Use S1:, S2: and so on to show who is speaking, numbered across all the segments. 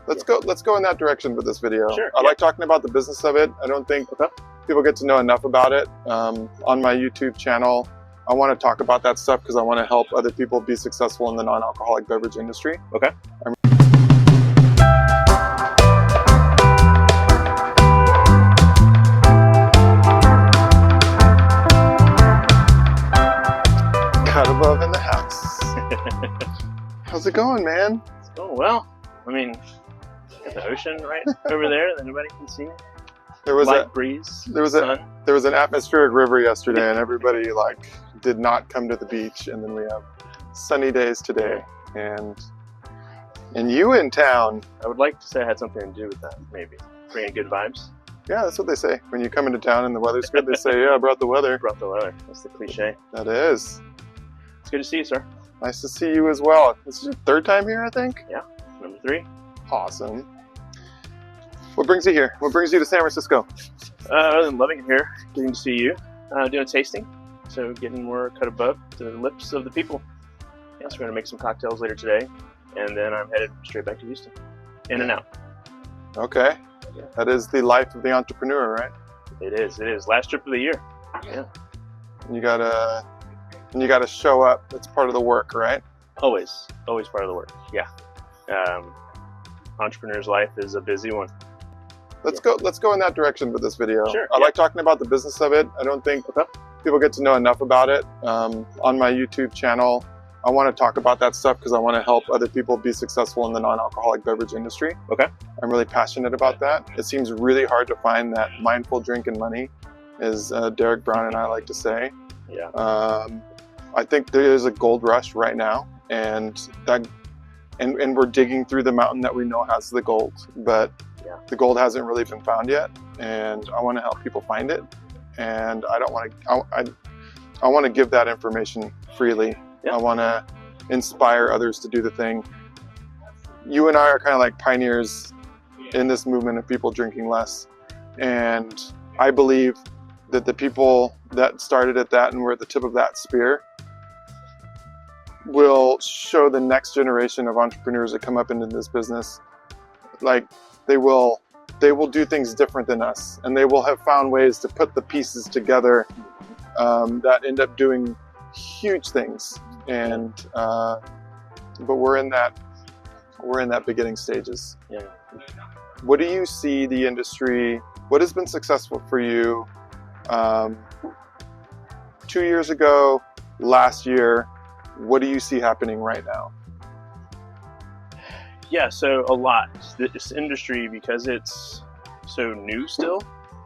S1: Let's go in that direction with this video.
S2: Sure.
S1: I like talking about the business of it. I don't think people get to know enough about it. On my YouTube channel, I want to talk about that stuff because I want to help other people be successful in the non-alcoholic beverage industry.
S2: Okay.
S1: Cut above in the house. How's it going, man?
S2: It's going well. I mean, got the ocean right over there that nobody can see.
S1: There was
S2: Light breeze.
S1: There was an atmospheric river yesterday, and everybody did not come to the beach. And then we have sunny days today, and you in town.
S2: I would like to say I had something to do with that, maybe bringing good vibes.
S1: Yeah, that's what they say when you come into town and the weather's good. They say, "Yeah, I brought the weather."
S2: Brought the weather. That's the cliche.
S1: That is.
S2: It's good to see you, sir.
S1: Nice to see you as well. This is your third time here, I think?
S2: Yeah, number 3.
S1: Awesome. What brings you here? What brings you to San Francisco?
S2: Other than loving it here, getting to see you, doing a tasting, so getting more cut above the lips of the people. Yeah, so we're going to make some cocktails later today, and then I'm headed straight back to Houston. In and out.
S1: Okay.
S2: Yeah.
S1: That is the life of the entrepreneur, right?
S2: It is. It is. Last trip of the year. Yeah.
S1: You gotta show up. It's part of the work, right?
S2: Always part of the work. Yeah. Entrepreneur's life is a busy one.
S1: Let's go in that direction with this video.
S2: Sure.
S1: I like talking about the business of it. I don't think people get to know enough about it. On my YouTube channel, I want to talk about that stuff because I want to help other people be successful in the non-alcoholic beverage industry.
S2: Okay.
S1: I'm really passionate about that. It seems really hard to find that mindful drinking money, as Derek Brown and I like to say.
S2: Yeah.
S1: I think there is a gold rush right now, and we're digging through the mountain that we know has the gold, but the gold hasn't really been found yet, and I want to help people find it. And I want to give that information freely.
S2: Yeah.
S1: I want to inspire others to do the thing. You and I are kind of like pioneers in this movement of people drinking less, and I believe that the people that started at that and were at the tip of that spear will show the next generation of entrepreneurs that come up into this business, they will do things different than us, and they will have found ways to put the pieces together that end up doing huge things. And but we're in that beginning stages.
S2: Yeah.
S1: What do you see the industry? What has been successful for you 2 years ago, last year? What do you see happening right now?
S2: Yeah, so a lot. This industry, because it's so new still,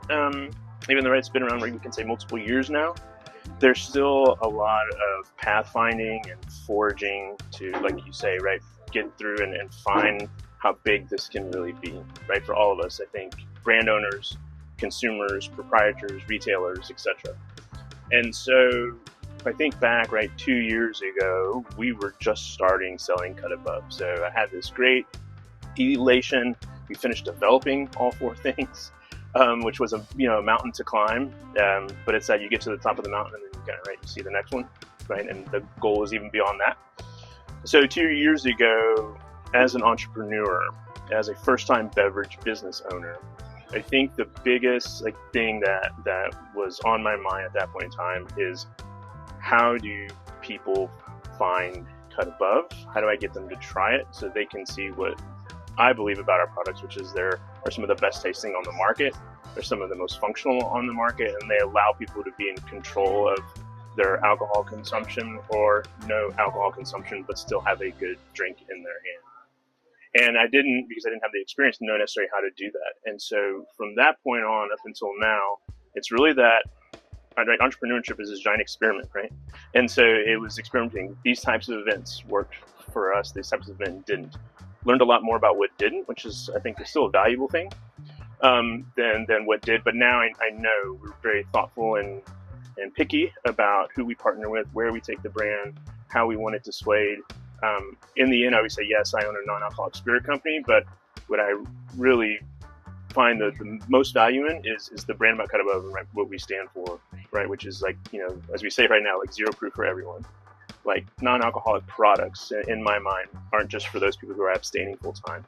S2: even though it's been around, we can say multiple years now, there's still a lot of pathfinding and foraging to, like you say, right, get through and find how big this can really be, right, for all of us. I think brand owners, consumers, proprietors, retailers, etc. And so if I think back, right, 2 years ago, we were just starting selling cut above. So I had this great elation. We finished developing all 4 things, which was a mountain to climb. But it's that you get to the top of the mountain and then you see the next one, right? And the goal is even beyond that. So 2 years ago, as an entrepreneur, as a first-time beverage business owner, I think the biggest thing that was on my mind at that point in time is, how do people find cut above? How do I get them to try it so they can see what I believe about our products, which is there are some of the best tasting on the market. They're some of the most functional on the market, and they allow people to be in control of their alcohol consumption or no alcohol consumption, but still have a good drink in their hand. And I didn't, because I didn't have the experience, know necessarily how to do that. And so from that point on up until now, it's really that entrepreneurship is this giant experiment, right? And so it was experimenting. These types of events worked for us. These types of events didn't. Learned a lot more about what didn't, which is, I think, is still a valuable thing than what did. But now I know we're very thoughtful and picky about who we partner with, where we take the brand, how we want it displayed. In the end, I would say, yes, I own a non-alcoholic spirit company, but what I really find the most value in is the brand about cut above and what we stand for, right? Which is as we say right now, zero proof for everyone. Non-alcoholic products, in my mind, aren't just for those people who are abstaining full time.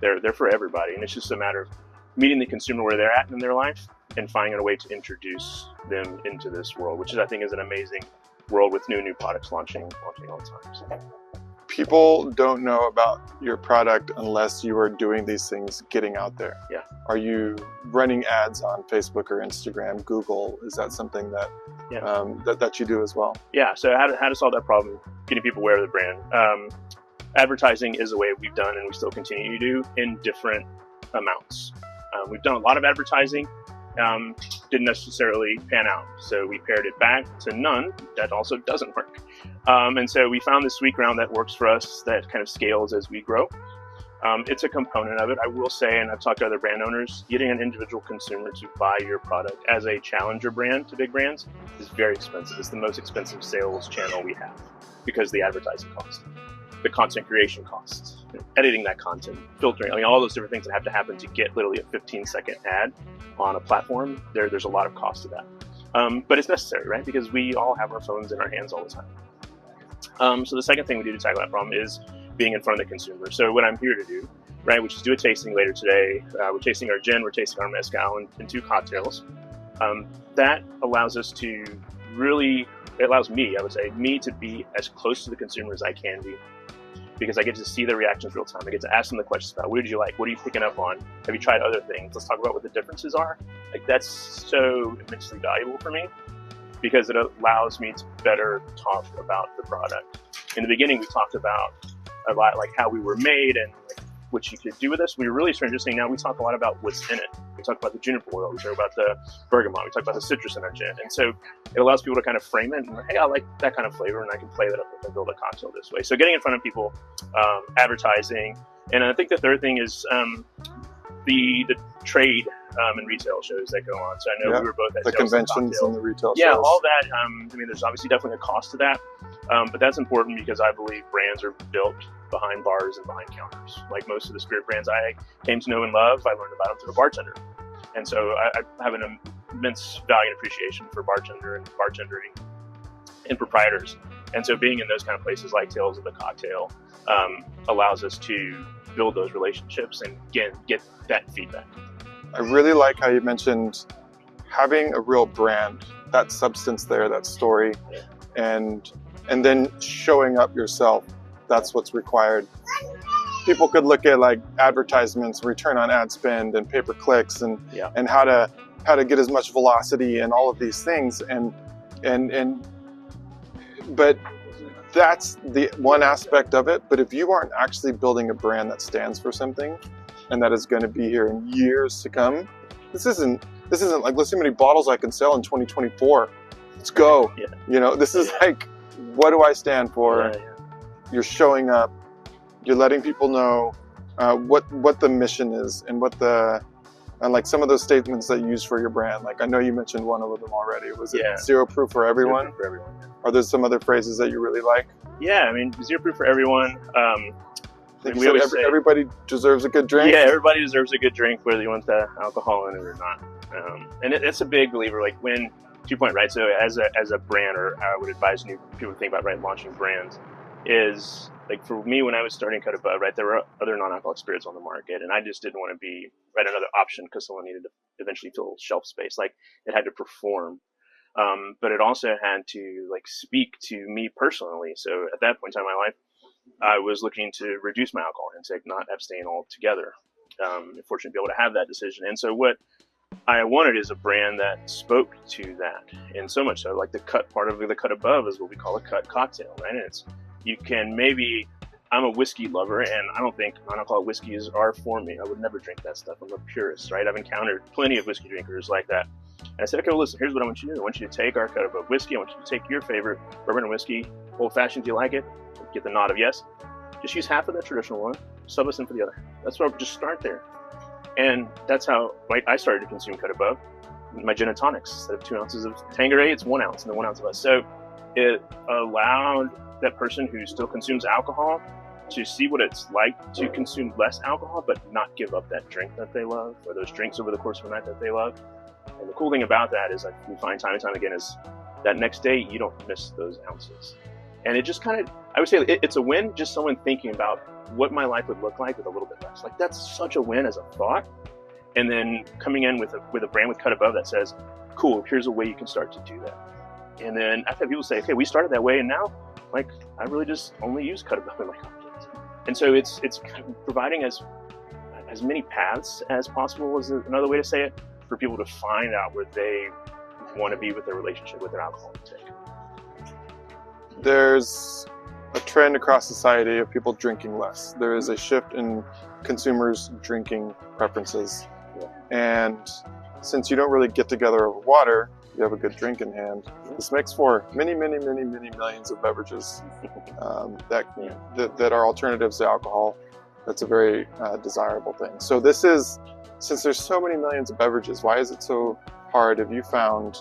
S2: They're for everybody, and it's just a matter of meeting the consumer where they're at in their life and finding a way to introduce them into this world, which I think is an amazing world with new products launching all the time. So.
S1: People don't know about your product unless you are doing these things, getting out there.
S2: Yeah.
S1: Are you running ads on Facebook or Instagram, Google? Is that something that that you do as well?
S2: Yeah. So how to solve that problem, getting people aware of the brand. Advertising is a way we've done and we still continue to do in different amounts. We've done a lot of advertising, didn't necessarily pan out. So we pared it back to none. That also doesn't work. And so we found this sweet ground that works for us that kind of scales as we grow. It's a component of it. I will say, and I've talked to other brand owners, getting an individual consumer to buy your product as a challenger brand to big brands is very expensive. It's the most expensive sales channel we have because of the advertising cost, the content creation costs, editing that content, filtering, I mean, all those different things that have to happen to get literally a 15-second ad on a platform. There's a lot of cost to that. But it's necessary, right? Because we all have our phones in our hands all the time. So the second thing we do to tackle that problem is being in front of the consumer. So what I'm here to do, right, which is do a tasting later today. We're tasting our gin, we're tasting our mezcal and 2 cocktails. That allows us to really, it allows me, I would say, me to be as close to the consumer as I can be, because I get to see their reactions real time. I get to ask them the questions about, what did you like? What are you picking up on? Have you tried other things? Let's talk about what the differences are. Like, that's so immensely valuable for me because it allows me to better talk about the product. In the beginning, we talked about a lot like how we were made and what you could do with us. We were really transitioning now. We talk a lot about what's in it. We talk about the juniper oil. We talk about the bergamot. We talk about the citrus in our gin. And so it allows people to kind of frame it and, hey, I like that kind of flavor and I can play that up and build a cocktail this way. So getting in front of people, advertising. And I think the third thing is the trade and retail shows that go on. So I know we were both at
S1: the conventions and the retail shows.
S2: Yeah, all that. I mean, there's obviously definitely a cost to that. But that's important because I believe brands are built behind bars and behind counters. Like most of the spirit brands I came to know and love, I learned about them through a bartender. And so I have an immense value and appreciation for bartending and proprietors. And so being in those kind of places like Tales of the Cocktail allows us to build those relationships and again, get that feedback.
S1: I really like how you mentioned having a real brand, that substance there, that story, and then showing up yourself. That's what's required. People could look at like advertisements, return on ad spend, and pay-per-clicks, and how to get as much velocity and all of these things, but that's the one aspect of it. But if you aren't actually building a brand that stands for something, and that is going to be here in years to come, this isn't like, let's see how many bottles I can sell in 2024. Let's go. Yeah. You know, this is like, what do I stand for? You're showing up. You're letting people know what the mission is and what and like some of those statements that you use for your brand. Like I know you mentioned one of them already. Was it zero proof for everyone?
S2: Zero proof for everyone.
S1: Are there some other phrases that you really like?
S2: Yeah, I mean, zero proof for everyone.
S1: We always say everybody deserves a good drink.
S2: Yeah, everybody deserves a good drink, whether you want the alcohol in it or not. And it's a big believer. Like when, to your point, right? So as a brand, or how I would advise new people to think about launching brands, is like for me when I was starting Cut Above, right, there were other non-alcoholic spirits on the market, and I just didn't want to be another option because someone needed to eventually fill shelf space. Like it had to perform, but it also had to like speak to me personally. So at that point in time in my life, I was looking to reduce my alcohol intake, not abstain altogether. Fortunately, to be able to have that decision. And so what I wanted is a brand that spoke to that, and so much so, like the cut part of the Cut Above is what we call a cut cocktail, right? And it's I'm a whiskey lover, and I don't think non-alcoholic whiskeys are for me. I would never drink that stuff. I'm a purist, right? I've encountered plenty of whiskey drinkers like that. And I said, okay, well, listen, here's what I want you to do. I want you to take our Cut Above whiskey. I want you to take your favorite bourbon and whiskey, old-fashioned, do you like it? Get the nod of yes. Just use half of the traditional one, sub us in for the other. That's where I'll just start there. And that's how I started to consume Cut Above. My gin and tonics, instead of 2 ounces of Tanqueray, it's 1 ounce and then 1 ounce of us. So it allowed that person who still consumes alcohol to see what it's like to consume less alcohol, but not give up that drink that they love, or those drinks over the course of a night that they love. And the cool thing about that is, like we find time and time again, is that next day you don't miss those ounces. And it just kind of I would say it's a win, just someone thinking about what my life would look like with a little bit less. Like, that's such a win as a thought. And then coming in with a brand with cut above that says, cool, here's a way you can start to do that. And then I've had people say, okay, we started that way, and now, like, I really just only use cut above in my cocktails. And so it's kind of providing as many paths as possible, is another way to say it, for people to find out where they want to be with their relationship with their alcohol intake.
S1: There's a trend across society of people drinking less. There is a shift in consumers' drinking preferences.
S2: Yeah.
S1: And since you don't really get together over water, you have a good drink in hand. This makes for many, many, many, many millions of beverages that are alternatives to alcohol. That's a very desirable thing. So this is, since there's so many millions of beverages, why is it so hard, have you found,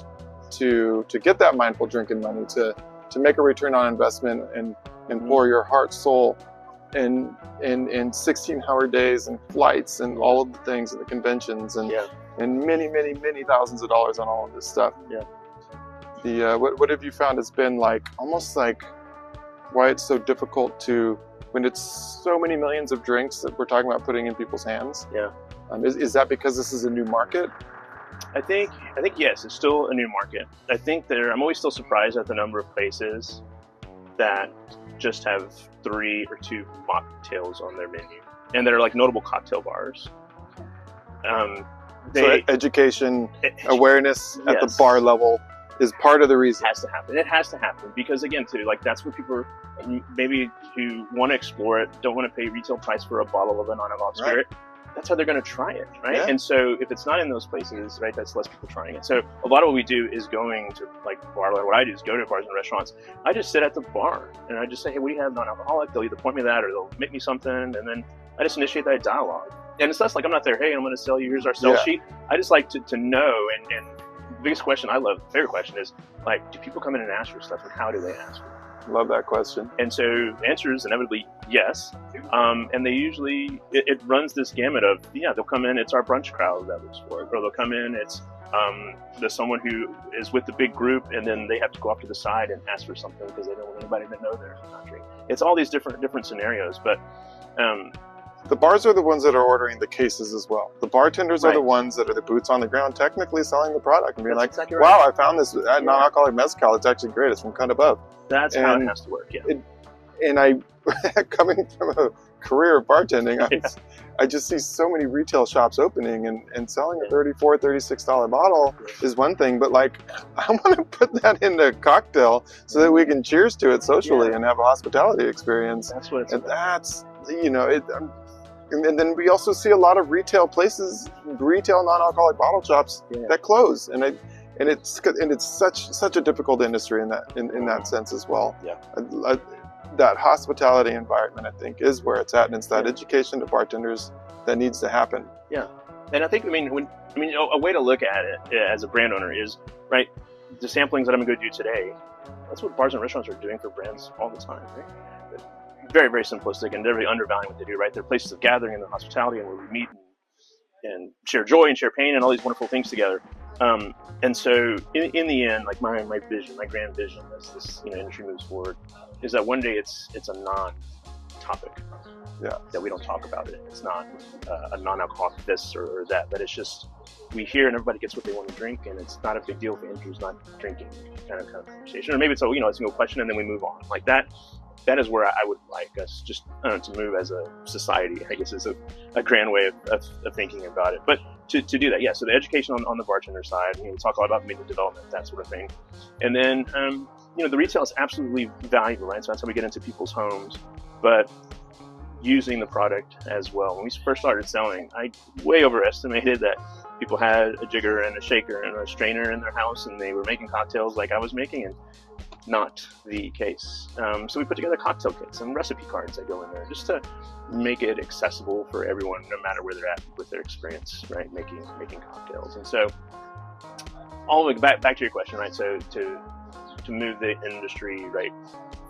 S1: to get that mindful drinking money, to make a return on investment and pour your heart, soul, in 16-hour days and flights and all of the things and the conventions and many, many, many thousands of dollars on all of this stuff? What have you found has been like, almost like, why it's so difficult to, when it's so many millions of drinks that we're talking about putting in people's hands? Is that because this is a new market?
S2: I think yes, it's still a new market. I think I'm always still surprised at the number of places that just have 3 or 2 mocktails on their menu, and that are like notable cocktail bars.
S1: So education, awareness at the bar level is part of the reason.
S2: It has to happen. It has to happen because, again, too, like, that's where people maybe who want to explore it, don't want to pay retail price for a bottle of a non-alcoholic spirit. That's how they're going to try it, right? Yeah. And so if it's not in those places, right, that's less people trying it. So a lot of what we do is going to, like, what I do is go to bars and restaurants. I just sit at the bar and I just say, hey, what do you have non-alcoholic? They'll either point me that or they'll make me something, and then I just initiate that dialogue. And it's less like I'm not there, hey, I'm going to sell you, here's our sell sheet. I just like to know, and the biggest question I love, favorite question is, like, do people come in and ask for stuff, and how do they ask for it?
S1: Love that question.
S2: And so the answer is inevitably yes. And they usually, it runs this gamut of, they'll come in, it's our brunch crowd that looks for it. Or they'll come in, it's there's someone who is with the big group, and then they have to go off to the side and ask for something because they don't want anybody to know they're not drinking. It's all these different scenarios. But
S1: the bars are the ones that are ordering the cases as well. The bartenders are the ones that are the boots on the ground, technically selling the product and being exactly wow, I found this non-alcoholic mezcal. It's actually great. It's from Cut Above.
S2: That's how it has to work,
S1: and I, coming from a career of bartending, I just see so many retail shops opening and selling a $34, $36 bottle is one thing, but, like, I want to put that in a cocktail so that we can cheers to it socially and have a hospitality experience. That's what it's about. That's, and then we also see a lot of retail places, retail non-alcoholic bottle shops that close, and it's such a difficult industry in that sense as well. That hospitality environment, I think, is where it's at, and it's that education to bartenders that needs to happen.
S2: And I think, a way to look at it as a brand owner is, right, the samplings that I'm going to go do today, that's what bars and restaurants are doing for brands all the time, right? Very, very simplistic, and they're really undervaluing what they do, right? They're places of gathering and the hospitality, and where we meet and share joy and share pain and all these wonderful things together. And so in the end, like, my vision, my grand vision as this industry moves forward, is that one day it's a non-topic. That we don't talk about it. It's not a non-alcoholic this or that. But it's just, we hear and everybody gets what they want to drink, and it's not a big deal if Andrew's not drinking, kind of conversation. Or maybe it's it's a question and then we move on. Like that. That is where I would like us just to move as a society, I guess, is a grand way of thinking about it. But to do that, so the education on the bartender side, we talk a lot about menu development, that sort of thing. And then, the retail is absolutely valuable, right? So that's how we get into people's homes. But using the product as well. When we first started selling, I way overestimated that people had a jigger and a shaker and a strainer in their house, and they were making cocktails like I was making, and not the case. So we put together cocktail kits and recipe cards that go in there just to make it accessible for everyone, no matter where they're at with their experience, right? Making cocktails. And so, all the way back to your question, right? So to move the industry right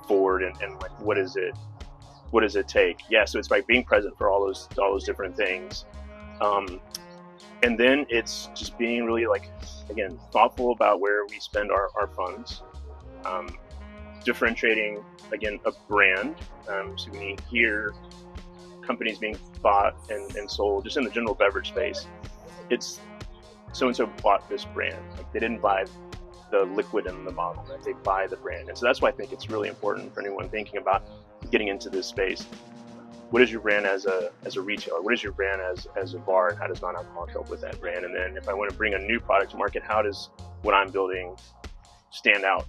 S2: forward, and like, what does it take? So it's like being present for all those different things, and then it's just being really, like, again, thoughtful about where we spend our funds. differentiating, again, a brand. So when you hear companies being bought and sold, just in the general beverage space, it's so-and-so bought this brand. Like, they didn't buy the liquid in the bottle, right? They buy the brand. And so that's why I think it's really important for anyone thinking about getting into this space. What is your brand as a retailer? What is your brand as a bar, and how does non-alcoholic help with that brand? And then if I want to bring a new product to market, how does what I'm building stand out,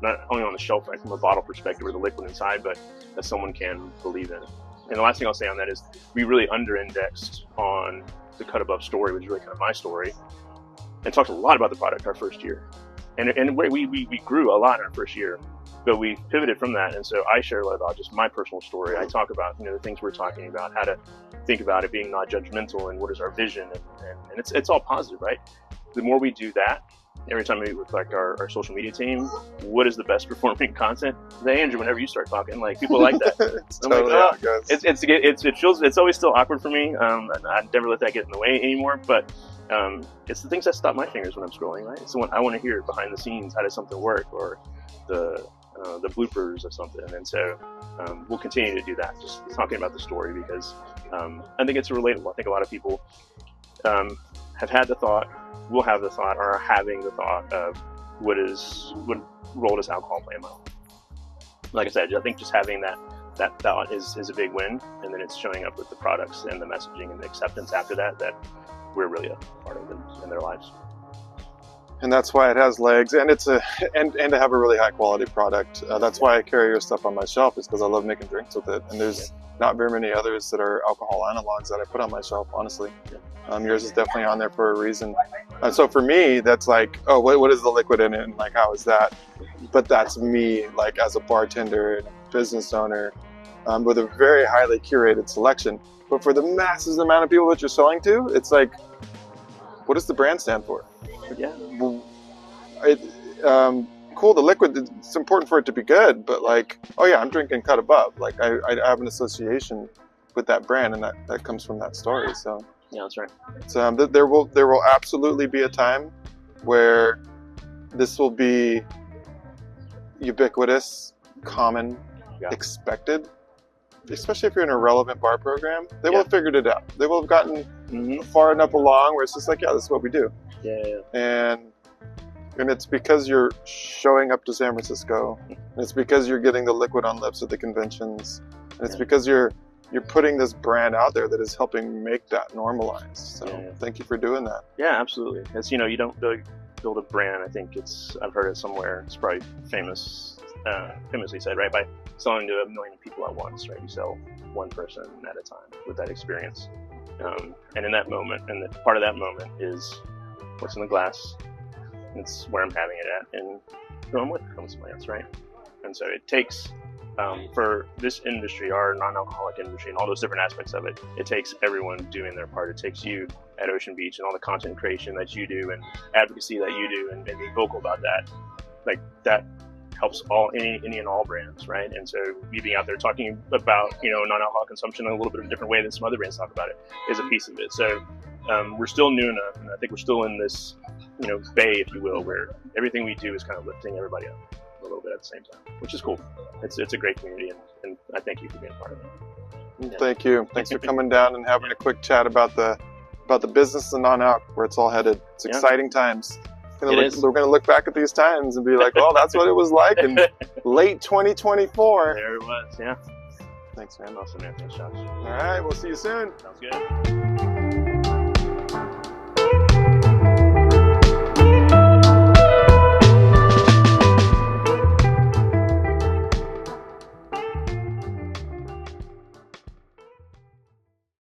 S2: not only on the shelf, right, from a bottle perspective or the liquid inside, but that someone can believe in? And the last thing I'll say on that is we really under-indexed on the cut above story, which is really kind of my story, and talked a lot about the product our first year. And we grew a lot in our first year, but we pivoted from that. And so I share a lot about just my personal story. I talk about, the things we're talking about, how to think about it being not judgmental, and what is our vision. And it's all positive, right? The more we do that, every time we reflect our social media team, what is the best performing content? Hey, Andrew, whenever you start talking, like, people like that.
S1: It's totally how it goes.
S2: It's always still awkward for me. I never let that get in the way anymore, but it's the things that stop my fingers when I'm scrolling, right? So when I want to hear behind the scenes, how does something work, or the bloopers of something. And so we'll continue to do that, just talking about the story, because I think it's relatable. I think a lot of people have had the thought, will have the thought, or are having the thought of what role does alcohol play in my life? Like I said, I think just having that thought is a big win, and then it's showing up with the products and the messaging and the acceptance after that we're really a part of them in their lives.
S1: And that's why it has legs, and it's and to have a really high quality product. That's why I carry your stuff on my shelf, is because I love making drinks with it. And there's not very many others that are alcohol analogs that I put on my shelf, honestly. Yours is definitely on there for a reason. So for me, that's like, oh, what is the liquid in it, and like, how is that? But that's me, like, as a bartender and business owner, with a very highly curated selection. But for the masses amount of people that you're selling to, it's like, what does the brand stand for?
S2: Yeah.
S1: Cool, the liquid, it's important for it to be good, but like, oh yeah, I'm drinking cut above. Like, I have an association with that brand, and that comes from that story. So
S2: yeah, that's right.
S1: So there will absolutely be a time where this will be ubiquitous, common, expected. Especially if you're in a relevant bar program, they will have figured it out. They will have gotten far enough along where it's just like, yeah, this is what we do.
S2: Yeah.
S1: And it's because you're showing up to San Francisco. And it's because you're getting the liquid on lips at the conventions. And it's because you're putting this brand out there that is helping make that normalized. So thank you for doing that.
S2: Yeah, absolutely. It's, you don't build a brand. I think I've heard it somewhere. It's probably famously said, right? By selling to 1 million people at once, right? You sell one person at a time with that experience. And in that moment, and the part of that moment is what's in the glass. It's where I'm having it at, and who I'm with becomes somebody else, right? And so it takes, for this industry, our non-alcoholic industry, and all those different aspects of it, it takes everyone doing their part. It takes you at Ocean Beach and all the content creation that you do and advocacy that you do, and being vocal about that. Like, that helps any and all brands, right? And so me being out there talking about, non-alcoholic consumption in a little bit of a different way than some other brands talk about it is a piece of it. So we're still new enough, and I think we're still in this, bay, if you will, where everything we do is kind of lifting everybody up a little bit at the same time, which is cool. It's a great community, and I thank you for being a part of it. Yeah.
S1: Thank you. Thanks for coming down and having a quick chat about the business of non-alc, where it's all headed. It's exciting times. We're going to look back at these times and be like, oh, that's what it was like in late 2024.
S2: There it was, yeah.
S1: Thanks, man.
S2: Awesome, man. Thanks, Josh.
S1: All right, we'll see you soon.
S2: Sounds good.